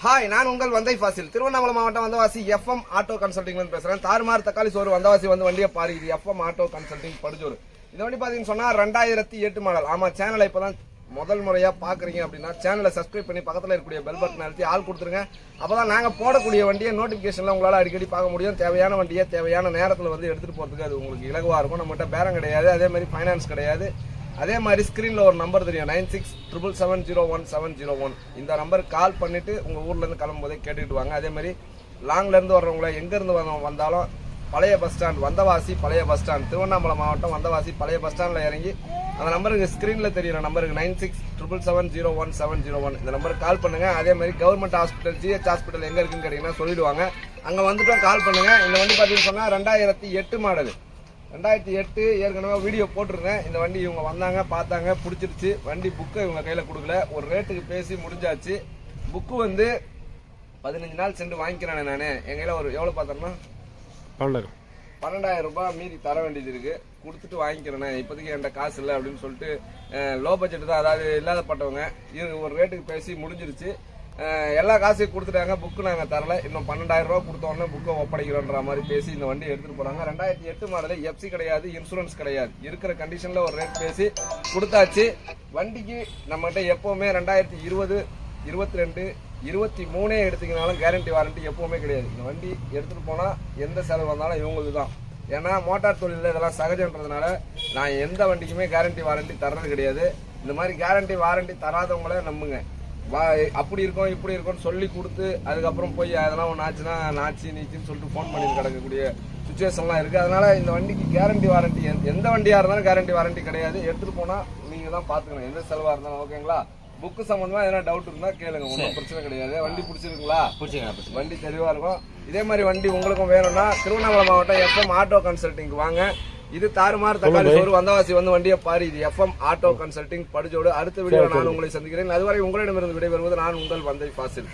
Hi, நான் உங்கள் வந்தை ஃபாசில். திருவண்ணாமலை மாவட்டம் வந்தவாசி எஃப்எம் ஆட்டோ கன்சல்டிங் பேசுறேன். தாறுமாறு தக்காளி சோறு வந்தவாசி வந்து வண்டியை பாரு. இது எஃப்எம் ஆட்டோ கன்சல்டிங் படுஜோறு. இந்த வண்டி பாத்தீங்கன்னு சொன்னா 2008 மாடல். ஆமா, சேனலை இப்பதான் முதல் முறையா பாக்குறீங்க அப்படின்னா சேனலை சப்ஸ்கிரைப் பண்ணி பக்கத்துல இருக்கக்கூடிய பெல் பட்டன் அழுத்தி ஆள் கொடுத்துருங்க. அப்பதான் நாங்க போடக்கூடிய வண்டியை நோட்டிபிகேஷன்ல உங்களால அடிக்கடி பார்க்க முடியும். தேவையான வண்டியை தேவையான நேரத்துல வந்து எடுத்துட்டு போறதுக்கு அது உங்களுக்கு இலகுவா இருக்கும். நம்மகிட்ட பேரம் கிடையாது, அதே மாதிரி பைனான்ஸ் கிடையாது. அதே மாதிரி ஸ்கிரீன்ல ஒரு நம்பர் தெரியும், 9677701701. இந்த நம்பருக்கு கால் பண்ணிட்டு உங்க ஊர்ல இருந்து கிளம்பும் போதே கேட்டுட்டு வாங்க. அதே மாதிரி லாங்ல இருந்து வர்றவங்கள எங்க இருந்து வந்தாலும் பழைய பஸ் ஸ்டாண்ட் வந்தவாசி, பழைய பஸ் ஸ்டாண்ட் திருவண்ணாமலை மாவட்டம் வந்தவாசி பழைய பஸ் ஸ்டாண்ட்ல இறங்கி அந்த நம்பருக்கு ஸ்கிரீன்ல தெரியுற நம்பருக்கு 9677701701 இந்த நம்பருக்கு கால் பண்ணுங்க. அதே மாதிரி கவர்மெண்ட் ஹாஸ்பிட்டல் GH ஹாஸ்பிட்டல் எங்க இருக்குன்னு கேட்டீங்கன்னா சொல்லிடுவாங்க. அங்க வந்துட்டோம், கால் பண்ணுங்க. இந்த வண்டி பாத்தீங்கன்னு சொன்னா 2008 மாடல். 2008 ஏற்கனவே வீடியோ போட்டிருந்தேன். இந்த வண்டி இவங்க வந்தாங்க, பார்த்தாங்க, பிடிச்சிருச்சு. வண்டி புக்கை இவங்க கையில கொடுக்கல, ஒரு ரேட்டுக்கு பேசி முடிஞ்சாச்சு. புக்கு வந்து 15 நாள் சென்று வாங்கிக்கிறேன். நானு என் கையில ஒரு எவ்வளவு பார்த்தோம்னா 12,000 ரூபாய் மீதி தர வேண்டியது இருக்கு. கொடுத்துட்டு வாங்கிக்கிறேன். இப்போதைக்கு என்கிட்ட காசு இல்லை அப்படின்னு சொல்லிட்டு லோ பட்ஜெட் தான், அதாவது இல்லாதப்பட்டவங்க. ஒரு ரேட்டுக்கு பேசி முடிஞ்சிருச்சு. எல்லா காசையும் கொடுத்துட்டாங்க. புக்கு நாங்கள் தரல. இன்னும் 12,000 ரூபா கொடுத்தோன்னே புக்கை ஒப்படைக்கிறோன்ற மாதிரி பேசி இந்த வண்டி எடுத்துட்டு போறாங்க. 2008 மாடல், FC கிடையாது, இன்சூரன்ஸ் கிடையாது. இருக்கிற கண்டிஷன்ல ஒரு ரேட் பேசி கொடுத்தாச்சு. வண்டிக்கு நம்மகிட்ட எப்பவுமே 2020, 22, 23 எடுத்தீங்கனாலும் கேரண்டி வாரண்டி எப்பவுமே கிடையாது. இந்த வண்டி எடுத்துட்டு போனா எந்த செலவு வந்தாலும் இவங்களுக்கு தான். ஏன்னா மோட்டார் தொழில இதெல்லாம் சகஜன்றதுனால நான் எந்த வண்டிக்குமே கேரண்டி வாரண்டி தர்றது கிடையாது. இந்த மாதிரி கேரண்டி வாரண்டி தராதவங்கள நம்புங்க. அப்படி இருக்கும் இப்படி இருக்கும்னு சொல்லி கொடுத்து அதுக்கப்புறம் போய் அதெல்லாம் ஒன்று ஆச்சுன்னா நீச்சின்னு சொல்லிட்டு ஃபோன் பண்ணி கிடக்கக்கூடிய சுச்சுவேஷன்லாம் இருக்கு. அதனால இந்த வண்டிக்கு கேரண்டி வாரண்டி எந்த வண்டியா இருந்தாலும் கேரண்டி வாரண்டி கிடையாது. எடுத்துட்டு போனா நீங்க தான் பாத்துக்கணும் எந்த செலவா இருந்தாலும். ஓகேங்களா? புக்கு சம்பந்தமா எதனா டவுட் இருந்தா கேளுங்க, ஒன்றும் பிரச்சனை கிடையாது. வண்டி பிடிச்சிருக்குங்களா? வண்டி தெளிவா இருக்கும். இதே மாதிரி வண்டி உங்களுக்கும் வேணும்னா திருவண்ணாமலை மாவட்டம் எஃப்எம் ஆட்டோ கன்சல்டிங் வாங்க. இது தாறுமாறு தக்காளி சோறு வந்தவாசி வந்து வண்டியை பாரு. இது எஃப்எம் ஆட்டோ கன்சல்டிங் படுஜோடு. அடுத்த வீடியோ நான் உங்களை சந்திக்கிறேன். அதுவரை உங்களிடமிருந்து விடைபெறுவது நான் உங்கள் வந்தை ஃபாசில்.